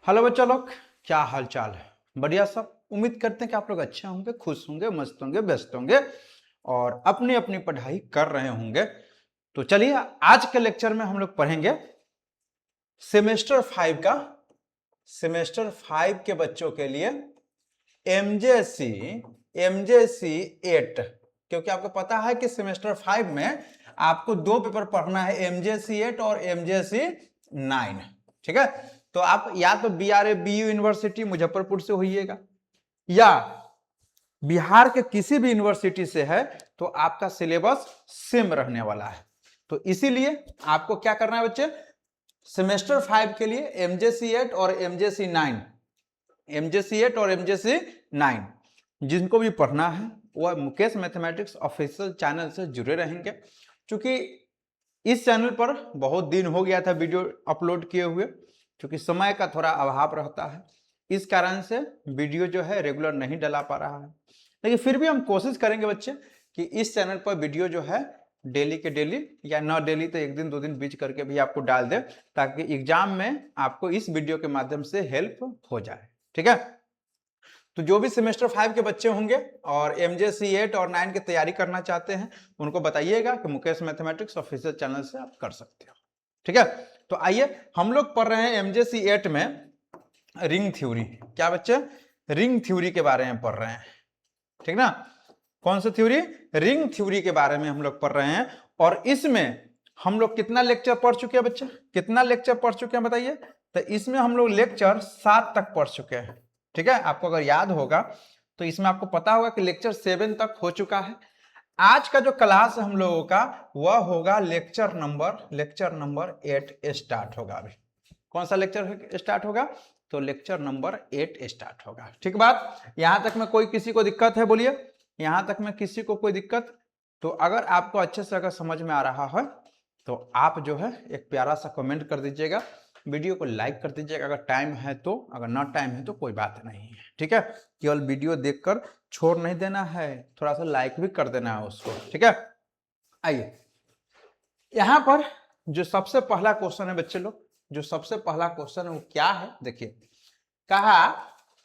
Hello बच्चा लोग, क्या हाल चाल है? बढ़िया सब। उम्मीद करते हैं कि आप लोग अच्छे होंगे, खुश होंगे, मस्त होंगे, व्यस्त होंगे और अपनी अपनी पढ़ाई कर रहे होंगे। तो चलिए आज के लेक्चर में हम लोग पढ़ेंगे सेमेस्टर 5 का, सेमेस्टर 5 के बच्चों के लिए एमजेसी 8, क्योंकि आपको पता है कि सेमेस्टर 5 में आपको दो पेपर पढ़ना है, एमजेसी 8 और एमजेसी 9। ठीक है, तो आप या तो बीआरए बीयू यूनिवर्सिटी मुजफ्फरपुर से होइएगा या बिहार के किसी भी यूनिवर्सिटी से है, तो आपका सिलेबस सेम रहने वाला है। तो इसीलिए आपको क्या करना है बच्चे, सेमेस्टर 5 के लिए एमजेसी 8 और एमजेसी 9, एमजेसी 8 और एमजेसी 9 जिनको भी पढ़ना है वह मुकेश मैथमेटिक्स ऑफिशियल चैनल से जुड़े रहेंगे। क्योंकि इस चैनल पर बहुत दिन हो गया था वीडियो अपलोड किए हुए, क्योंकि समय का थोड़ा अभाव रहता है, इस कारण से वीडियो जो है रेगुलर नहीं डला पा रहा है। लेकिन फिर भी हम कोशिश करेंगे बच्चे कि इस चैनल पर वीडियो जो है डेली के डेली या न डेली तो एक दिन दो दिन बीच करके भी आपको डाल दे, ताकि एग्जाम में आपको इस वीडियो के माध्यम से हेल्प हो जाए। ठीक है, तो जो भी सेमेस्टर 5 के बच्चे होंगे और एमजेसी 8 और 9 की तैयारी करना चाहते हैं उनको बताइएगा कि मुकेश मैथमेटिक्स ऑफिशियल चैनल से आप कर सकते हो। ठीक है, तो आइए हम लोग पढ़ रहे हैं एमजेसी 8 में रिंग थ्योरी। क्या बच्चे, रिंग थ्योरी के बारे में पढ़ रहे हैं। ठीक ना, कौन सा थ्योरी? रिंग थ्योरी के बारे में हम लोग पढ़ रहे हैं। और इसमें हम लोग कितना लेक्चर पढ़ चुके हैं बच्चे, कितना लेक्चर पढ़ चुके हैं बताइए? तो इसमें हम लोग लेक्चर 7 तक पढ़ चुके हैं। ठीक है, आपको अगर याद होगा तो इसमें आपको पता होगा कि लेक्चर 7 तक हो चुका है। आज का जो क्लास है हम लोगों का वह होगा लेक्चर नंबर 8 स्टार्ट होगा। अभी कौन सा लेक्चर स्टार्ट होगा? तो लेक्चर नंबर 8 स्टार्ट होगा। ठीक बात, यहां तक में कोई किसी को दिक्कत है? बोलिए, यहां तक में किसी को कोई दिक्कत? तो अगर आपको अच्छे से अगर समझ में आ रहा है तो आप जो है एक प्यारा सा कमेंट कर दीजिएगा, वीडियो को लाइक कर दीजिएगा अगर टाइम है तो, अगर ना टाइम है तो कोई बात नहीं है। ठीक है, केवल वीडियो देखकर छोड़ नहीं देना है, थोड़ा सा लाइक भी कर देना है उसको। ठीक है, आइए यहां पर जो सबसे पहला क्वेश्चन है बच्चे लोग, जो सबसे पहला क्वेश्चन है वो क्या है देखिए। कहा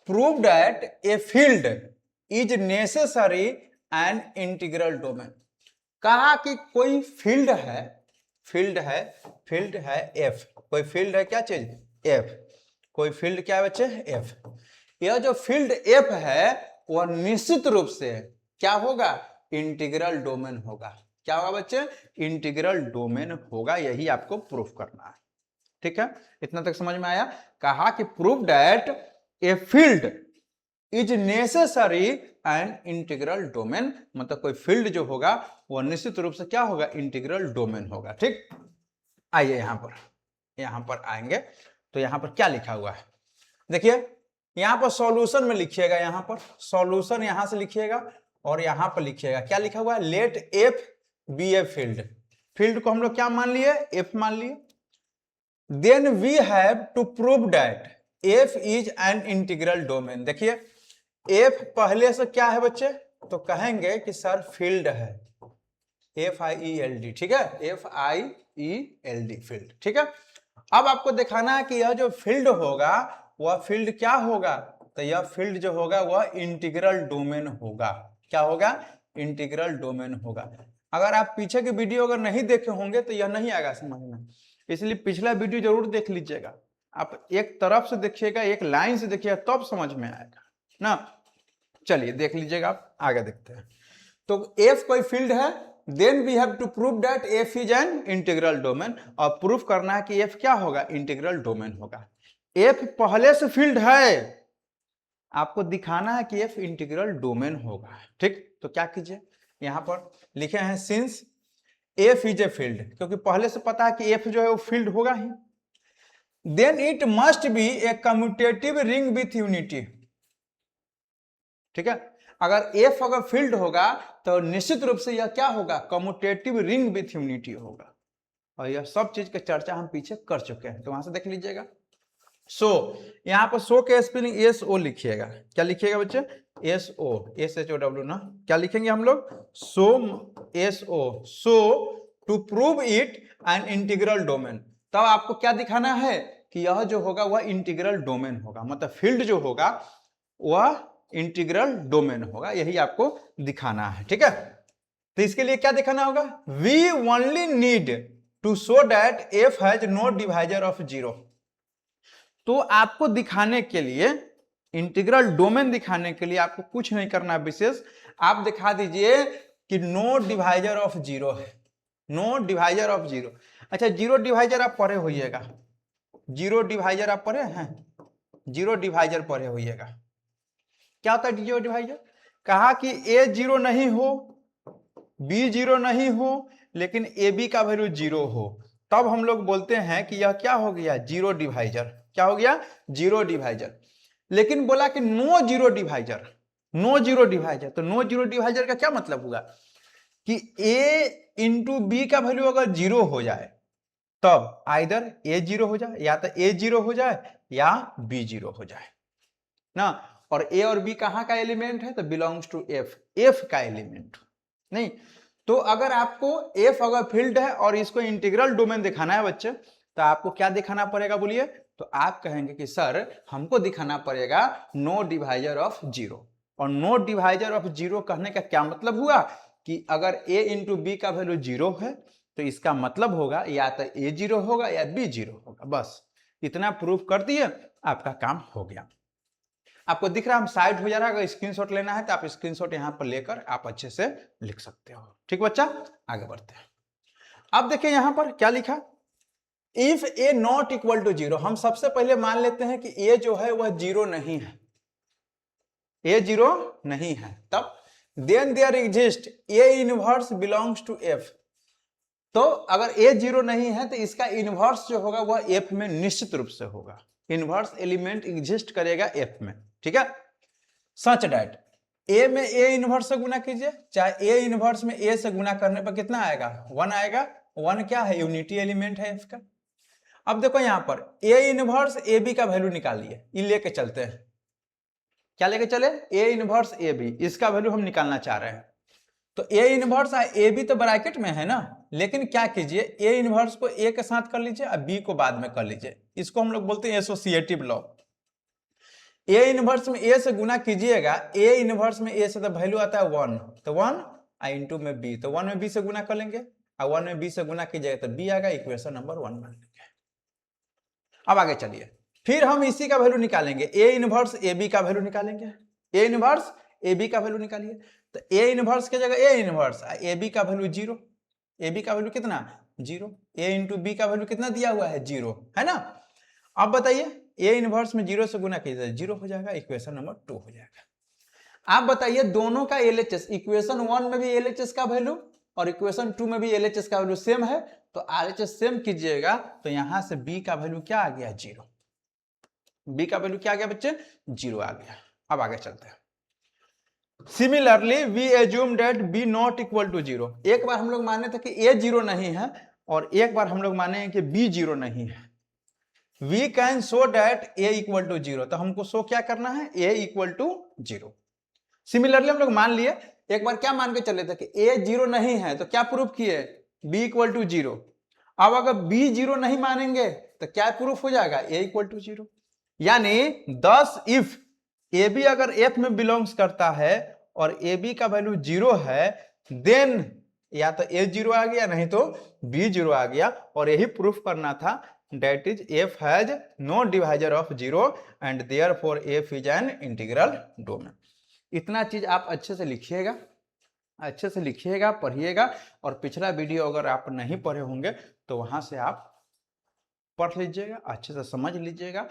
prove that a field is necessary and integral domain. कहा कि कोई फील्ड है, फील्ड है एफ, कोई फील्ड है, क्या चीज? एफ। कोई फील्ड क्या है बच्चे? एफ। यह जो फील्ड एफ है वह निश्चित रूप से क्या होगा? इंटीग्रल डोमेन होगा। क्या होगा बच्चे? इंटीग्रल डोमेन होगा। यही आपको प्रूफ करना है। ठीक है, इतना तक समझ में आया? कहा कि prove that a field is necessary and integral domain, मतलब कोई फील्ड जो होगा वह निश्चित रूप से क्या होगा? इंटीग्रल डोमेन होगा। ठीक, आइए यहां पर आएंगे तो यहां पर क्या लिखा हुआ है देखिए। यहां पर सॉल्यूशन में लिखिएगा, यहां पर सॉल्यूशन यहां से लिखिएगा और यहां पर लिखिएगा क्या लिखा हुआ है? Let F be a field. Field को हम लोग क्या मान लिए? एफ मान लिए। Then we have to prove that F is an integral domain. देखिए एफ पहले से क्या है बच्चे? तो कहेंगे कि सर फील्ड है, FIELD। ठीक है, FIELD फील्ड। ठीक है, अब आपको दिखाना है कि यह जो फील्ड होगा वह फील्ड क्या होगा? तो यह फील्ड जो होगा वह इंटीग्रल डोमेन होगा। क्या होगा? इंटीग्रल डोमेन होगा। अगर आप पीछे की वीडियो अगर नहीं देखे होंगे तो यह नहीं आएगा समझ में, इसलिए पिछला वीडियो जरूर देख लीजिएगा। आप एक तरफ से देखिएगा, एक लाइन से देखिएगा, तब समझ में आएगा ना। चलिए देख लीजिएगा, आप आगे देखते हैं। तो एफ कोई फील्ड है, then we have to prove that F is an integral domain, और प्रूफ करना है कि एफ क्या होगा? इंटीग्रल डोमेन होगा। एफ पहले से फील्ड है, आपको दिखाना है कि एफ इंटीग्रल डोमेन होगा। ठीक, तो क्या कीजिए, यहां पर लिखे हैं since F is a field, क्योंकि पहले से पता है कि एफ जो है वो फील्ड होगा ही। Then it must be a commutative ring with unity. ठीक है, अगर एफ अगर फील्ड होगा तो निश्चित रूप से यह क्या होगा? कम्यूटेटिव रिंग विथ यूनिटी होगा। और यह सब चीज की चर्चा हम पीछे कर चुके हैं, तो वहां से देख लीजिएगा। सो यहां पर सो के स्पेलिंग SO लिखिएगा। क्या लिखिएगा बच्चे? SO, SHOW ना, क्या लिखेंगे हम लोग? So SO, so to prove it an integral domain. तब आपको क्या दिखाना है? कि यह जो होगा वह इंटीग्रल डोमेन होगा, मतलब फील्ड जो होगा वह इंटीग्रल डोमेन होगा, यही आपको दिखाना है। ठीक है, तो इसके लिए क्या दिखाना होगा, we only need to show that F has no divisor of zero. तो आपको दिखाने के लिए, इंटीग्रल डोमेन दिखाने के लिए आपको कुछ नहीं करना विशेष, आप दिखा दीजिए कि नो डिवाइजर ऑफ जीरो है, नो डिवाइजर ऑफ जीरो। अच्छा, जीरो डिवाइजर आप पढ़े होइएगा, जीरो डिवाइजर आप पढ़े हैं, जीरो डिवाइजर पढ़े होइएगा। क्या होता है जीरो डिवाइजर, कहा कि ए जीरो नहीं हो, बी जीरो नहीं हो, लेकिन ए बी का वैल्यू जीरो हो, तब हम लोग बोलते हैं कि यह क्या हो गया, जीरो डिवाइजर। क्या हो गया, जीरो डिवाइजर। लेकिन बोला कि no zero divisor, no zero divisor, तो नो जीरो डिवाइजर का क्या मतलब हुआ कि ए इंटू बी का वैल्यू अगर जीरो हो जाए तब आइदर ए जीरो हो जाए, या तो ए जीरो हो जाए या बी जीरो हो जाए ना। और ए और बी कहां का एलिमेंट है, तो बिलोंग्स टू एफ, एफ का एलिमेंट नहीं। तो अगर आपको एफ अगर फील्ड है और इसको इंटीग्रल डोमेन दिखाना है बच्चे, तो आपको क्या दिखाना पड़ेगा बोलिए, तो आप कहेंगे कि सर हमको दिखाना पड़ेगा नो डिवाइजर ऑफ जीरो। और नो डिवाइजर ऑफ जीरो कहने का क्या मतलब हुआ कि अगर a इंटू बी का वैल्यू जीरो है तो इसका मतलब होगा या तो a जीरो होगा या b जीरो होगा, बस इतना प्रूफ कर दिए, आपका काम हो गया। आपको दिख रहा है हम साइड हो जा रहा है, अगर स्क्रीनशॉट लेना है तो आप स्क्रीनशॉट यहां पर लेकर आप अच्छे से लिख सकते हो। ठीक बच्चा, आगे बढ़ते हैं। अब देखिए यहां पर क्या लिखा, if A not equal to zero, हम सबसे पहले मान लेते हैं कि ए जो है वह जीरो नहीं है, ए जीरो नहीं है, तब then there exist A inverse belongs to F. तो अगर ए जीरो नहीं है तो इसका इनवर्स जो होगा वह एफ में निश्चित रूप से होगा, इनवर्स एलिमेंट एग्जिस्ट करेगा एफ में। ठीक है, सच दैट ए में ए इनवर्स से गुना कीजिए, चाहे ए इनवर्स में ए से गुना करने पर कितना आएगा, वन आएगा। वन क्या है, यूनिटी एलिमेंट है एफ का। अब देखो यहां पर ए इनवर्स ए बी का वैल्यू निकालिए, ये लेके चलते हैं, क्या लेके चले, ए इनवर्स ए बी, इसका वैल्यू हम निकालना चाह रहे हैं। तो ए इनवर्स ए बी तो ब्रैकेट में है ना, लेकिन क्या कीजिए ए इनवर्स को ए के साथ कर लीजिए और बी को बाद में कर लीजिए, इसको हम लोग बोलते हैं एसोसिएटिव लॉ। ए इनवर्स में ए से गुना कीजिएगा, ए इनवर्स में ए से तो वैल्यू आता है वन, तो वन इंटू में बी, तो वन में बी से गुना कर लेंगे और वन में बी से गुना कीजिएगा तो बी आएगा, इक्वेशन नंबर वन बन लेंगे। अब आगे चलिए, फिर हम इसी का वैल्यू निकालेंगे, ए इनवर्स ए बी का वैल्यू निकालेंगे, ए इनवर्स ए बी का वैल्यू निकालिए, तो ए इनवर्स की जगह ए इनवर्स, ए बी का वैल्यू जीरो, ए बी का वैल्यू कितना, जीरो, ए इंटू बी का वैल्यू कितना दिया हुआ है, जीरो, है ना। अब बताइए ए इनवर्स में जीरो से गुना कीजिए, जीरो हो जाएगा, इक्वेशन नंबर 2 हो जाएगा। आप बताइए दोनों का एलएचएस, इक्वेशन 1 में भी एलएचएस का वैल्यू और इक्वेशन 2 में भी एलएचएस का वैल्यू सेम है, तो आरएचएस सेम कीजिएगा, तो यहां से बी का वैल्यू क्या आ गया, जीरो, बी का वैल्यू क्या आ गया बच्चे, जीरो आ गया। अब आगे चलते हैं। Similarly we assume that B not equal to zero, एक बार हम लोग माने थे कि ए जीरो नहीं है और एक बार हम लोग माने हैं कि बी जीरो नहीं है। We can show that A equal to zero, तो हमको शो क्या करना है, A equal to zero. Similarly हम लोग मान लिए, एक बार क्या मान के चले थे कि ए जीरो नहीं है, तो क्या प्रूफ किए, बी इक्वल टू जीरो। अब अगर बी जीरो नहीं मानेंगे तो क्या प्रूफ हो जाएगा, ए इक्वल टू जीरो। यानी 10 इफ ए बी अगर एफ में बिलोंग्स करता है और ए बी का वैल्यू जीरो है, देन या तो ए जीरो आ गया नहीं तो बी जीरो आ गया, और यही प्रूफ करना था, that is f has no divisor of zero and therefore f is an integral domain। इतना चीज आप अच्छे से लिखिएगा, अच्छे से लिखिएगा, पढ़िएगा, और पिछला वीडियो अगर आप नहीं पढ़े होंगे तो वहां से आप पढ़ लीजिएगा, अच्छे से समझ लीजिएगा,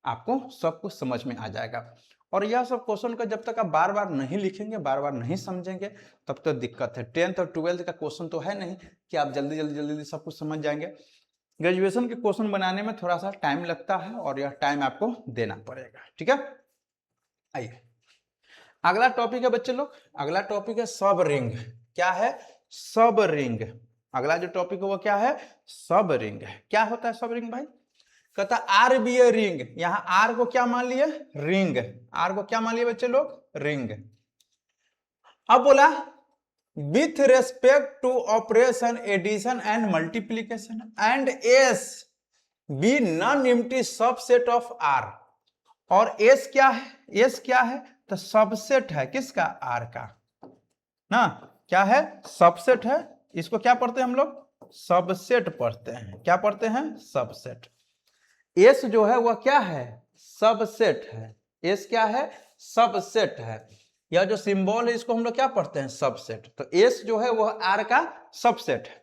आपको सब कुछ समझ में आ जाएगा। और यह सब क्वेश्चन का जब तक आप बार बार नहीं लिखेंगे, बार बार नहीं समझेंगे, तब तक दिक्कत है। 10th और 12th का क्वेश्चन तो है नहीं कि आप जल्दी जल्दी जल्दी सब कुछ समझ जाएंगे। ग्रेजुएशन के क्वेश्चन बनाने में थोड़ा सा टाइम लगता है और यह टाइम आपको देना पड़ेगा। ठीक है, आइए अगला टॉपिक है बच्चे लोग, अगला टॉपिक है सब रिंग। क्या है, सब रिंग। अगला जो टॉपिक है वो क्या है, सब रिंग है। क्या होता है सब रिंग भाई, कहता आर बी ए रिंग, यहां आर को क्या मान लिए, रिंग, आर को क्या मान लिए बच्चे लोग, रिंग। अब बोला with respect to operation addition and multiplication and s be non empty subset of R, और एस क्या है, एस क्या है, तो सबसेट है किसका, आर का ना, क्या है, सबसेट है। इसको क्या पढ़ते हैं हम लोग, सबसेट पढ़ते हैं। क्या पढ़ते हैं, सबसेट। एस जो है वह क्या है, सबसेट है। एस क्या है, सबसेट है। यह जो सिंबल है इसको हम लोग क्या पढ़ते हैं, सबसेट। तो एस जो है वह आर का सबसेट है।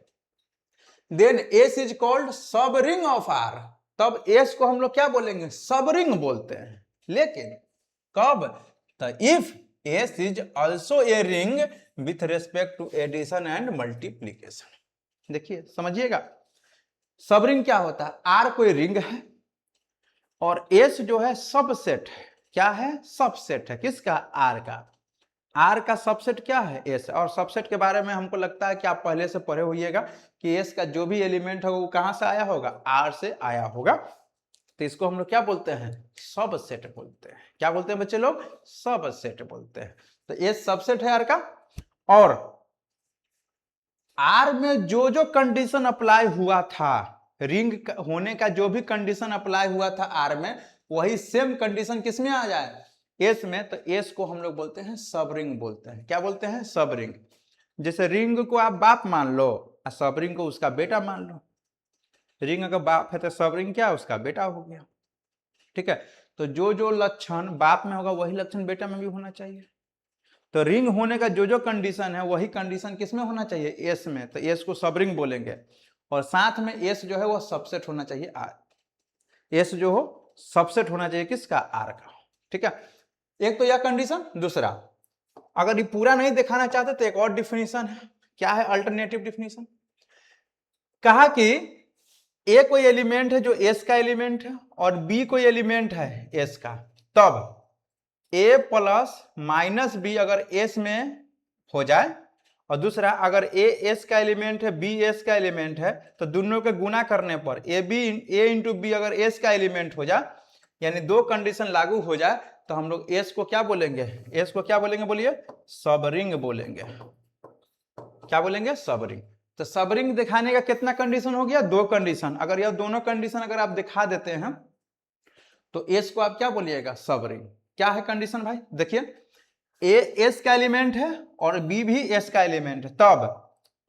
देन एस इज कॉल्ड सब रिंग ऑफ आर, तब एस को हम लोग क्या बोलेंगे, सब रिंग बोलते हैं। लेकिन कब, तो if S is also a ring with respect to addition and multiplication. देखिए समझिएगा, सब रिंग क्या होता है, आर कोई रिंग है और एस जो है सबसेट है। क्या है, सबसेट है किसका, आर का। आर का सबसेट क्या है, एस। और सबसेट के बारे में हमको लगता है कि आप पहले से पढ़े होइएगा कि एस का जो भी एलिमेंट होगा वो कहां से आया होगा, आर से आया होगा। तो इसको हम लोग क्या बोलते हैं, सबसेट बोलते हैं। क्या बोलते हैं बच्चे लोग, सबसेट बोलते हैं। तो एस सबसेट है आर का, और आर में जो जो कंडीशन अप्लाई हुआ था, रिंग होने का जो भी कंडीशन अप्लाई हुआ था आर में, वही सेम कंडीशन किस में आ जाए, एस में। तो एस को हम लोग बोलते हैं सब रिंग बोलते हैं। क्या बोलते हैं, सब रिंग। जैसे रिंग को आप बाप मान लो और सब रिंग को उसका बेटा मान लो। रिंग अगर बाप है तो सब रिंग क्या, उसका बेटा हो गया। ठीक है, तो जो जो लक्षण बाप में होगा वही लक्षण बेटा में भी होना चाहिए। तो रिंग होने का जो जो कंडीशन है वही कंडीशन किस में होना चाहिए, एस में। तो एस को सब रिंग बोलेंगे, और साथ में एस जो है वो सबसेट होना चाहिए आर। एस जो हो सबसेट होना चाहिए किसका, आर का। ठीक है, एक तो यह कंडीशन। दूसरा, अगर ये पूरा नहीं दिखाना चाहते तो एक और डिफिनीशन है। क्या है, अल्टरनेटिव डिफिनीशन। कहा कि ए कोई एलिमेंट है जो एस का एलिमेंट है और बी कोई एलिमेंट है एस का, तब ए प्लस माइनस बी अगर एस में हो जाए, और दूसरा अगर ए एस का एलिमेंट है बी एस का एलिमेंट है, तो दोनों के गुना करने पर ए इंटू बी अगर एस का एलिमेंट हो जाए, यानी दो कंडीशन लागू हो जाए, तो हम लोग एस को क्या बोलेंगे, एस को क्या बोलेंगे, बोलिए, सब रिंग बोलेंगे। क्या बोलेंगे, सब रिंग। तो सब रिंग दिखाने का कितना कंडीशन हो गया, दो कंडीशन। अगर यह दोनों कंडीशन अगर आप दिखा देते हैं तो एस को आप क्या बोलिएगा, सब रिंग। क्या है कंडीशन भाई, देखिए, ए एस का एलिमेंट है और बी भी एस का एलिमेंट है, तब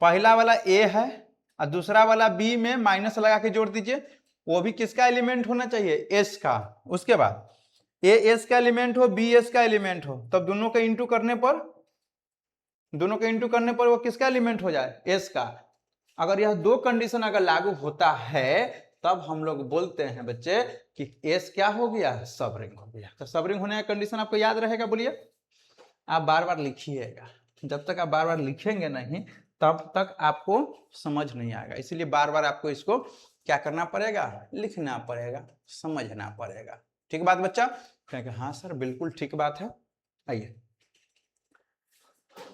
पहला वाला ए है और दूसरा वाला बी में माइनस लगा के जोड़ दीजिए, वो भी किसका एलिमेंट होना चाहिए, एस का। उसके बाद ए एस का एलिमेंट हो बी एस का एलिमेंट हो, तब दोनों के इंटू करने पर वो किसका एलिमेंट हो जाए, एस का। अगर यह दो कंडीशन अगर लागू होता है तब हम लोग बोलते हैं बच्चे कि एस क्या हो गया, सब रिंग हो गया। तो सब रिंग होने का कंडीशन आपको याद रहेगा, बोलिए। आप बार बार लिखिएगा, जब तक आप बार बार लिखेंगे नहीं तब तक आपको समझ नहीं आएगा। इसलिए बार बार आपको इसको क्या करना पड़ेगा, लिखना पड़ेगा, समझना पड़ेगा। ठीक बात बच्चा, कहेंगे हाँ सर बिल्कुल ठीक बात है। आइए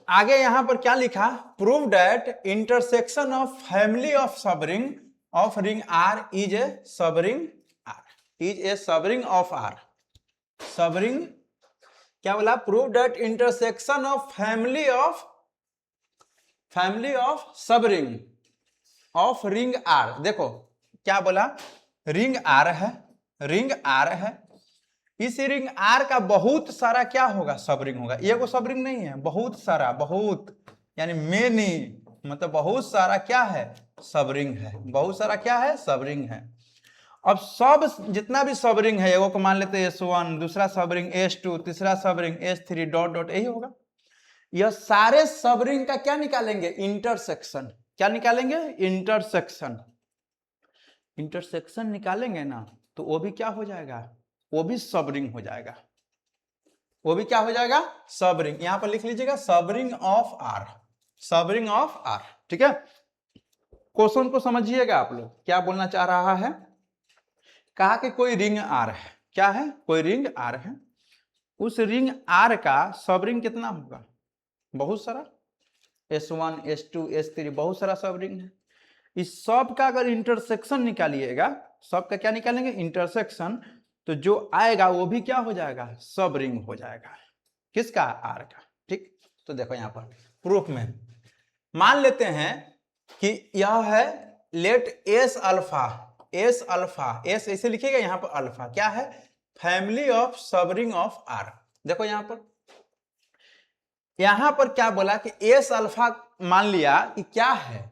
आगे यहां पर क्या लिखा, prove that intersection of family of सब रिंग आर इज ए सब रिंग आर, इज ए सब रिंग ऑफ आर। सब रिंग क्या बोला, prove that intersection of family of सब रिंग ऑफ रिंग आर। देखो क्या बोला, रिंग आर है, रिंग आर है, इस रिंग आर का बहुत सारा क्या होगा, सब रिंग होगा। ये को सब रिंग नहीं है, बहुत सारा, बहुत यानी मेनी, मतलब बहुत सारा क्या है, सब रिंग है। बहुत सारा क्या है, सब रिंग है। अब सब जितना भी सब रिंग है, एगो को मान लेते हैं S1, दूसरा सब रिंग S2, तीसरा सब रिंग S3 डॉट डॉट, यही होगा। यह सारे सब रिंग का क्या निकालेंगे, इंटरसेक्शन। क्या निकालेंगे, इंटरसेक्शन। इंटरसेक्शन निकालेंगे ना तो वो भी क्या हो जाएगा, वो भी सब रिंग हो जाएगा। वो भी क्या हो जाएगा, सब रिंग। यहां पर लिख लीजिएगा सब रिंग ऑफ आर, सब रिंग ऑफ आर। ठीक है, क्वेश्चन को समझिएगा आप लोग क्या बोलना चाह रहा है। कहा कि कोई रिंग आर है, क्या है, कोई रिंग आर है, उस रिंग आर का सब रिंग कितना होगा, बहुत सारा, S1 S2 S3, बहुत सारा सब रिंग है। इस सब का अगर इंटरसेक्शन निकालिएगा, सब का क्या निकालेंगे, इंटरसेक्शन, तो जो आएगा वो भी क्या हो जाएगा, सब रिंग हो जाएगा, किसका, आर का। ठीक, तो देखो यहां पर प्रूफ में मान लेते हैं कि यह है let S alpha, S alpha, S ऐसे लिखिएगा, यहाँ पर अल्फा क्या है, family of subring of R. देखो यहां पर क्या बोला कि एस अल्फा मान लिया कि क्या है,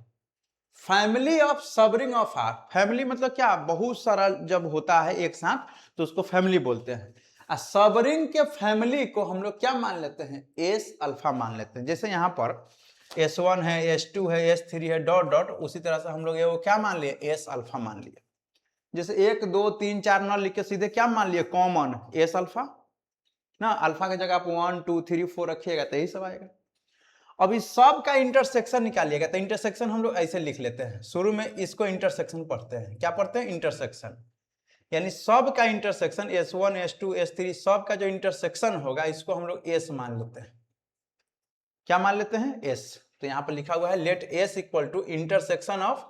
family of subring of R. Family मतलब क्या, बहुत सारा जब होता है एक साथ तो उसको फैमिली बोलते हैं। सबरिंग के फैमिली को हम लोग क्या मान लेते हैं, एस अल्फा मान लेते हैं। जैसे यहां पर S1 है, S2 है, S3 है, डॉट डॉट, उसी तरह से हम लोग ये वो क्या मान लिए, एस अल्फा मान लिया। जैसे 1 2 3 4 ना लिख के सीधे क्या मान लिए, कॉमन एस अल्फा ना, अल्फा की जगह आप 1 2 3 4 रखिएगा तो यही सब आएगा। अब इस सब का इंटरसेक्शन निकालिएगा, तो इंटरसेक्शन हम लोग ऐसे लिख लेते हैं, शुरू में इसको इंटरसेक्शन पढ़ते हैं। क्या पढ़ते हैं, इंटरसेक्शन, यानी सब का इंटरसेक्शन S1 S2 S3 सब का जो इंटरसेक्शन होगा इसको हम लोग एस मान लेते हैं। क्या मान लेते हैं, एस। तो यहां पर लिखा हुआ है let S equal to intersection of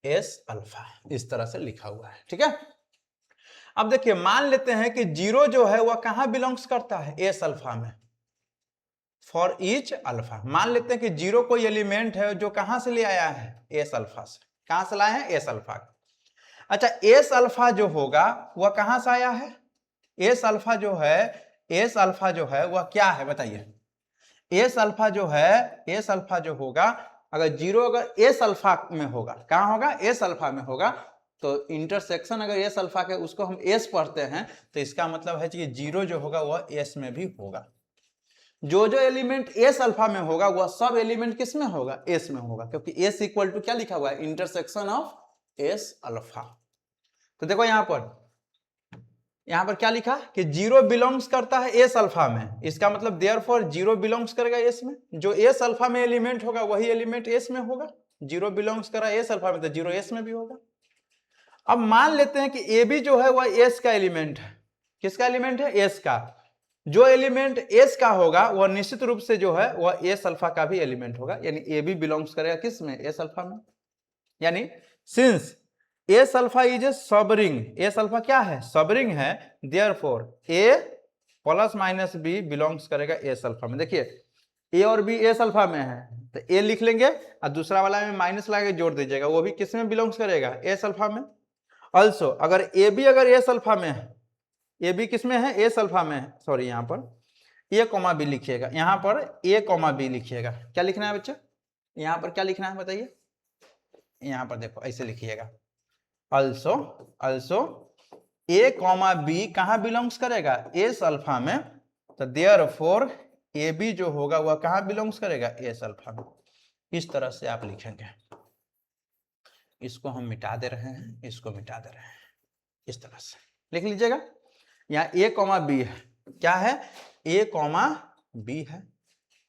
S alpha, इस तरह से लिखा हुआ है, ठीक है। अब देखिए मान लेते हैं कि जीरो जो है वह कहां बिलोंग्स करता है, एस अल्फा में, फॉर ईच अल्फा। मान लेते हैं कि जीरो कोई एलिमेंट है जो कहां से ले आया है, एस अल्फा से। कहां से लाए हैं, एस अल्फा। अच्छा एस अल्फा जो होगा वह कहां से आया है, एस अल्फा जो है, एस अल्फा जो है वह क्या है बताइए, एस अल्फा जो है, एस अल्फा जो होगा, अगर जीरो अगर एस अल्फा में होगा, कहां होगा, एस अल्फा में होगा, तो इंटरसेक्शन अगर एस अल्फा के उसको हम एस पढ़ते हैं, तो इसका मतलब है कि जीरो जो होगा वह एस में भी होगा। जो जो एलिमेंट एस अल्फा में होगा वह सब एलिमेंट किस में होगा, एस में होगा, क्योंकि एस इक्वल टू क्या लिखा हुआ है, इंटरसेक्शन ऑफ एस अल्फा। तो देखो यहां पर क्या लिखा कि जीरो बिलोंग्स करता है एस अल्फा में, इसका मतलब देयरफॉर जीरो बिलोंग्स करेगा एस में। जो एस अल्फा में एलिमेंट होगा वही एलिमेंट एस में होगा। जीरो बिलोंग्स करा एस अल्फा में तो जीरो एस में भी होगा। अब मान लेते हैं कि ए बी जो है वह एस का एलिमेंट है। किसका एलिमेंट है, एस का। जो एलिमेंट एस का होगा वह निश्चित रूप से जो है वह एस अल्फा का भी एलिमेंट होगा, यानी ए बी बिलोंग्स करेगा किस में, एस अल्फा में। यानी since S alpha is a subring, S alpha क्या है, सबरिंग है, देयरफॉर ए प्लस माइनस बी बिलोंग्स करेगा एस अल्फा में। देखिए ए और बी एस अल्फा में है तो ए लिख लेंगे और दूसरा वाला में माइनस ला के जोड़ दीजिएगा, वो भी किस में बिलोंग्स करेगा, एस अल्फा में। ऑल्सो अगर ए बी अगर एस अल्फा में है, ए बी किस में है, एस अल्फा में है, सॉरी यहाँ पर ए कॉमा बी लिखिएगा, यहाँ पर ए कॉमा बी लिखिएगा। क्या लिखना है बच्चे, यहाँ पर क्या लिखना है बताइए, यहाँ पर देखो ऐसे लिखिएगा, also a कॉमा बी कहां बिलोंग्स करेगा, एस अल्फा में, तो देयरफॉर ए बी जो होगा वह कहां बिलोंग्स करेगा, एस अल्फा में। इस तरह से आप लिखेंगे, इसको हम मिटा दे रहे हैं, इसको मिटा दे रहे हैं, इस तरह से लिख लीजिएगा। यहाँ ए कॉमा बी है, क्या है, ए कॉमा बी है,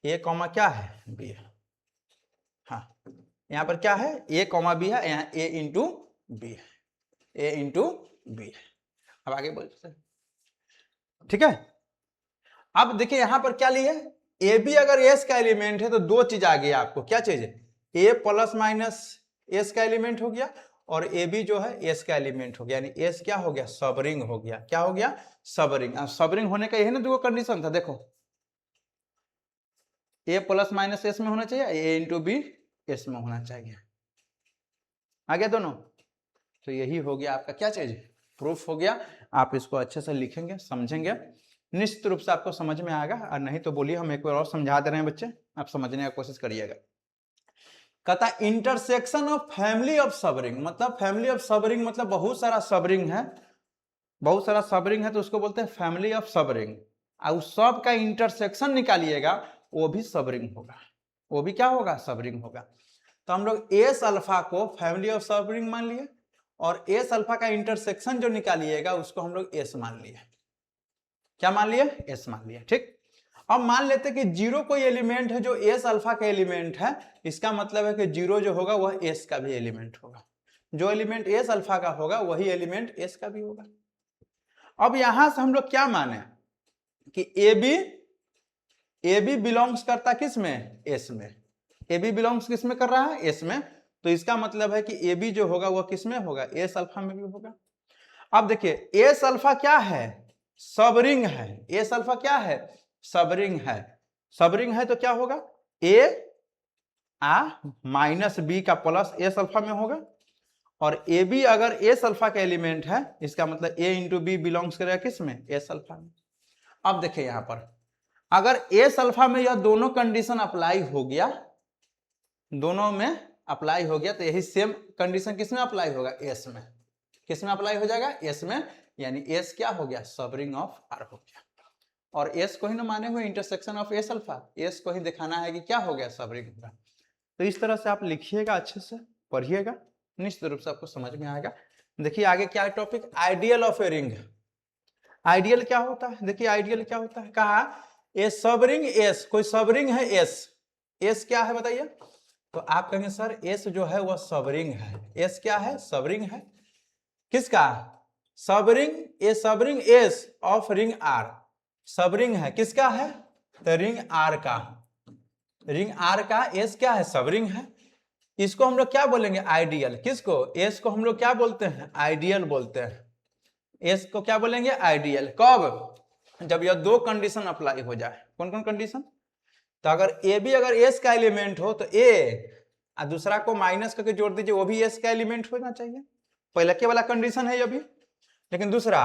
ए कॉमा क्या है, बी है। हाँ यहाँ पर क्या है, ए कॉमा बी है, यहाँ ए इंटू बी है, ए इंटू बी है। अब आगे बोल सकते, ठीक है। अब देखिए यहां पर क्या लिया, ए बी अगर एस का एलिमेंट है तो दो चीज आ गई आपको, क्या चीज है, ए प्लस माइनस एस का एलिमेंट हो गया और ए बी जो है एस का एलिमेंट हो गया, यानी एस क्या हो गया, सबरिंग हो गया। क्या हो गया, सबरिंग। सबरिंग होने का यही ना दो कंडीशन था, देखो ए प्लस माइनस एस में होना चाहिए, ए इंटू बी एस में होना चाहिए, आ गया दोनों। तो यही हो गया आपका क्या चीज, प्रूफ हो गया। आप इसको अच्छे से लिखेंगे, समझेंगे, निश्चित रूप से आपको समझ में आएगा, और नहीं तो बोलिए हम एक बार और समझा दे रहे हैं बच्चे, आप समझने का कोशिश करिएगा। कहता intersection of family of subring, मतलब फैमिली ऑफ सबरिंग मतलब बहुत सारा सबरिंग है, बहुत सारा सबरिंग है तो उसको बोलते हैं फैमिली ऑफ सबरिंग। और उस सब का इंटरसेक्शन निकालिएगा वो भी सबरिंग होगा, वो भी क्या होगा, सबरिंग होगा। तो हम लोग एस अल्फा को फैमिली ऑफ सबरिंग मान लिए और एस अल्फा का इंटरसेक्शन जो निकालिएगा उसको हम लोग एस मान लिए। क्या मान लिए, एस मान लिए, ठीक। अब मान लेते कि जीरो कोई एलिमेंट है जो एस अल्फा का एलिमेंट है, इसका मतलब है कि जीरो जो होगा वह एस का भी एलिमेंट होगा, जो एलिमेंट एस अल्फा का होगा वही एलिमेंट एस का भी होगा। अब यहां से हम लोग क्या माने कि ए बी बिलोंग्स करता किस में, एस में, ए बी बिलोंग्स किस में कर रहा है, एस में। तो इसका मतलब है कि ए बी जो होगा वह किस में होगा, एस अल्फा में भी होगा। अब देखिए एस अल्फा क्या है, सबरिंग है, एस अल्फा क्या है, सबरिंग है। सबरिंग है तो क्या होगा, ए आ माइनस बी का प्लस एस अल्फा में होगा, और ए बी अगर एस अल्फा का एलिमेंट है, इसका मतलब ए इंटू बी बिलोंग्स करेगा किस में, एस अल्फा में। अब देखिए यहां पर अगर एस अल्फा में यह दोनों कंडीशन अप्लाई हो गया, दोनों में अप्लाई हो गया, तो यही सेम कंडीशन किस में अप्लाई होगा, एस में। किस में अप्लाई हो जाएगा, एस में, यानी एस क्या हो गया, सब रिंग ऑफ आर हो गया। और एस को ही ना माने हुए intersection of S alpha, S को ही दिखाना है कि क्या हो गया, सब रिंग का। तो इस तरह से आप लिखिएगा, अच्छे से पढ़िएगा, निश्चित रूप से आपको समझ में आएगा। देखिए आगे क्या है topic, ideal of a ring. Ideal क्या होता है, देखिए आइडियल क्या होता है, कहा ए सब रिंग एस, कोई सब रिंग है एस, एस क्या है बताइए, तो आप कहेंगे सर एस जो है वह सब रिंग है। एस क्या है, सब रिंग है, किसका, सब ring, a subring S of ring R, subring है, किसका है, तो रिंग आर का, रिंग आर का एस क्या है, सब रिंग है। इसको हम लोग क्या बोलेंगे, आइडियल, किसको, एस को हम लोग क्या बोलते हैं, आइडियल बोलते हैं। एस को क्या बोलेंगे, आइडियल, कब, जब यह दो कंडीशन अप्लाई हो जाए। कौन कौन कंडीशन, तो अगर ए भी अगर एस का एलिमेंट हो तो ए, और दूसरा को माइनस करके जोड़ दीजिए, वो भी एस का एलिमेंट होना चाहिए। पहले के वाला कंडीशन है ये भी, लेकिन दूसरा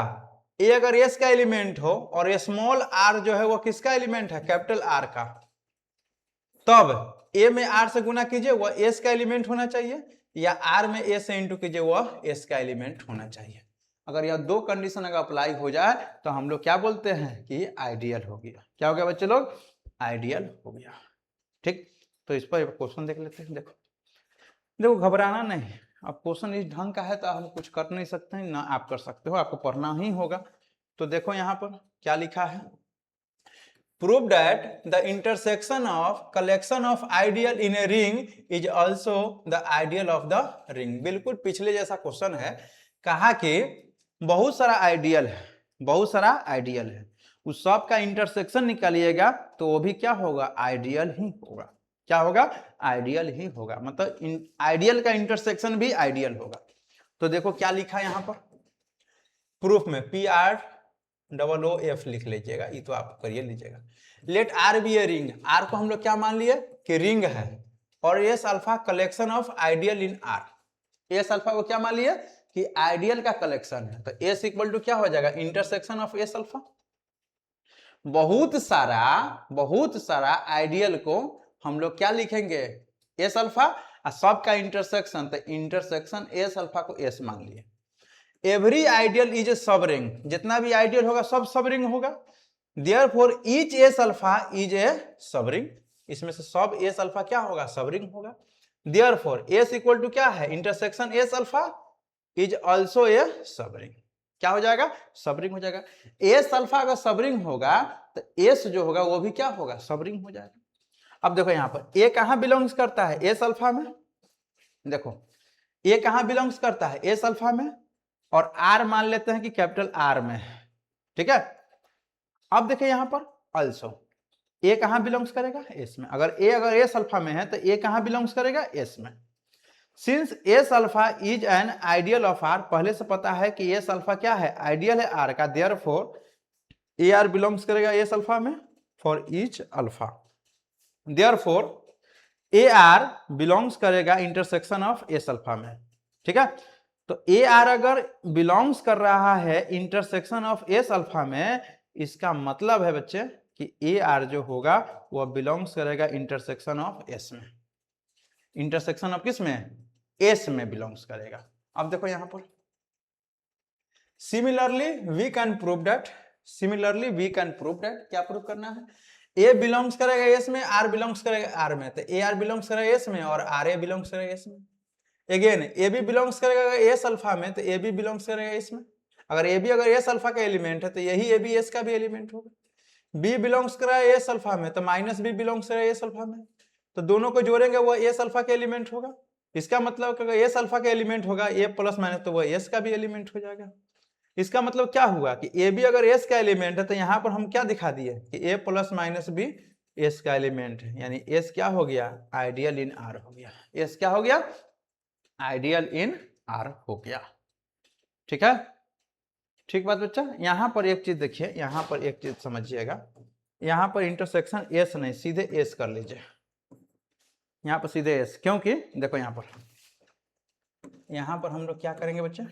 ए अगर एस का एलिमेंट हो और स्मॉल आर जो है वो किसका एलिमेंट है, कैपिटल आर का, तब ए में आर से गुना कीजिए, वह एस का एलिमेंट होना चाहिए, या आर में ए से इंटू कीजिए, वह एस का एलिमेंट होना चाहिए। अगर यह दो कंडीशन अगर अप्लाई हो जाए तो हम लोग क्या बोलते हैं कि आइडियल हो गया। क्या हो गया बच्चे लोग, आइडियल हो गया। ठीक, तो इस पर क्वेश्चन देख लेते हैं। देखो देखो घबराना नहीं, अब क्वेश्चन इस ढंग का है तो हम कुछ कर नहीं सकते हैं, ना आप कर सकते हो, आपको पढ़ना ही होगा। तो देखो यहाँ पर क्या लिखा है, prove that the intersection of collection of ideal in a ring is also the ideal of the ring। बिल्कुल पिछले जैसा क्वेश्चन है, कहा कि बहुत सारा आइडियल है, बहुत सारा आइडियल है, उस सब का इंटरसेक्शन निकालिएगा तो वो भी क्या होगा, आइडियल ही होगा। क्या होगा, आइडियल ही होगा, मतलब आइडियल का इंटरसेक्शन भी आइडियल होगा। तो देखो क्या लिखा है यहाँ पर प्रूफ में, P R double O F लिख लीजिएगा, ये तो आप करिए लीजिएगा। Let R be a ring, R को हम लोग क्या मान लिए कि रिंग है, और S alpha collection of ideal in are, S alpha को क्या मान लिए कि आइडियल का कलेक्शन है, तो एस इक्वल टू क्या हो जाएगा, इंटरसेक्शन ऑफ एस अल्फा। बहुत सारा आइडियल को हम लोग क्या लिखेंगे, एस अल्फा, और सब का इंटरसेक्शन, तो इंटरसेक्शन एस अल्फा को एस मान लिए। एवरी आइडियल इज ए सब रिंग, जितना भी आइडियल होगा सब सब रिंग होगा। Therefore each S alpha is a सब रिंग, इसमें से सब एस अल्फा क्या होगा, सब रिंग होगा। देयरफॉर एस इक्वल टू क्या है, intersection S alpha is also a सब रिंग। क्या हो जाएगा, सब रिंग हो जाएगा। एस अल्फा अगर सब रिंग होगा तो एस जो होगा वो भी क्या होगा, सब रिंग हो जाएगा। अब देखो यहां पर ए कहां बिलोंग्स करता है, एस अल्फा में। देखो ए कहां बिलोंग्स करता है, एस अल्फा में, और आर मान लेते हैं कि कैपिटल आर में, ठीक है। अब देखिए यहां पर अल्सो ए कहां बिलोंग्स करेगा, एस में। अगर एस अल्फा में है तो ए कहां बिलोंग्स करेगा, एस में। Since S alpha is an ideal of R, पहले से पता है कि एस अल्फा क्या है, आइडियल है आर का, देयरफॉर ए आर बिलोंग्स करेगा एस अल्फा में for each alpha. Therefore A R belongs करेगा इंटरसेक्शन ऑफ एस अल्फा में, ठीक है। तो ए आर अगर बिलोंग्स कर रहा है इंटरसेक्शन ऑफ एस अल्फा में, इसका मतलब है बच्चे कि ए आर जो होगा वह बिलोंग्स करेगा इंटरसेक्शन ऑफ एस में। इंटरसेक्शन ऑफ किस में, एस में बिलोंग्स करेगा। अब देखो यहां पर similarly we can prove that, similarly we can prove that, क्या प्रूव करना है, ए बिलोंग्स करेगा एस में, आर बिलोंग्स करेगा आर में, तो ए आर बिलोंग्स करेगा एस में और आर ए बिलोंग्स करेगा एस में। अगेन ए बी बिलोंग्स करेगा एस अल्फा में, तो ए बी बिलोंग्स करेगा एस में। अगर ए बी अगर एस अल्फा का एलिमेंट है तो यही ए बी एस का भी एलिमेंट होगा। बी बिलोंग्स करा एस अल्फा में तो माइनस बी बिलोंग्स करेगा एस अल्फा में, तो दोनों को जोड़ेंगे वो एस अल्फा का एलिमेंट होगा। इसका मतलब अगर एस अल्फा का एलिमेंट होगा ए प्लस माइनस, तो वह एस का भी एलिमेंट हो जाएगा। इसका मतलब क्या हुआ कि ए बी अगर एस का एलिमेंट है तो यहां पर हम क्या दिखा दिए कि ए प्लस माइनस बी एस का एलिमेंट है, यानी एस क्या हो गया, आइडियल इन आर हो गया। एस क्या हो गया, आइडियल इन आर हो गया, ठीक है। ठीक बात बच्चा। यहां पर एक चीज देखिए, यहां पर एक चीज समझिएगा, यहां पर इंटरसेक्शन एस नहीं, सीधे एस कर लीजिए, यहां पर सीधे एस, क्योंकि देखो यहां पर यहाँ पर हम लोग क्या करेंगे बच्चे,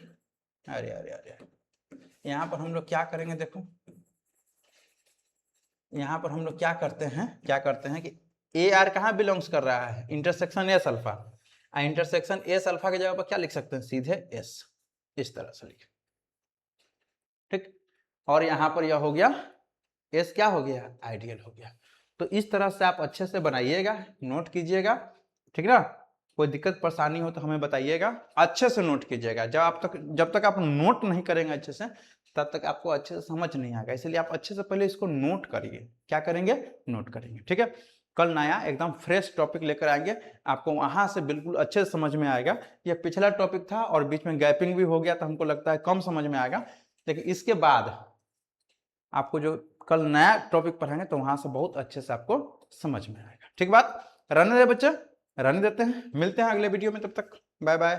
अरे अरे अरे, यहाँ पर हम लोग क्या करेंगे, देखो यहाँ पर हम लोग क्या करते हैं कि ए आर कहाँ बिलोंग्स कर रहा है, intersection S alpha, intersection S alpha की जगह पर क्या लिख सकते हैं, सीधे एस, इस तरह से लिखे, ठीक। और यहाँ पर यह हो गया एस, क्या हो गया, आइडियल हो गया। तो इस तरह से आप अच्छे से बनाइएगा, नोट कीजिएगा, ठीक ना। कोई दिक्कत परेशानी हो तो हमें बताइएगा, अच्छे से नोट कीजिएगा। जब तक आप नोट नहीं करेंगे अच्छे से, तब तक आपको अच्छे से समझ नहीं आएगा। इसलिए आप अच्छे से पहले इसको नोट करिए। क्या करेंगे, नोट करेंगे, ठीक है। कल नया एकदम फ्रेश टॉपिक लेकर आएंगे, आपको वहां से बिल्कुल अच्छे से समझ में आएगा। यह पिछला टॉपिक था और बीच में गैपिंग भी हो गया, तो हमको लगता है कम समझ में आएगा, लेकिन इसके बाद आपको जो कल नया टॉपिक पढ़ाएंगे तो वहां से बहुत अच्छे से आपको समझ में आएगा, ठीक बात। रहने दे बच्चे, रहने देते हैं, मिलते हैं अगले वीडियो में, तब तक बाय बाय।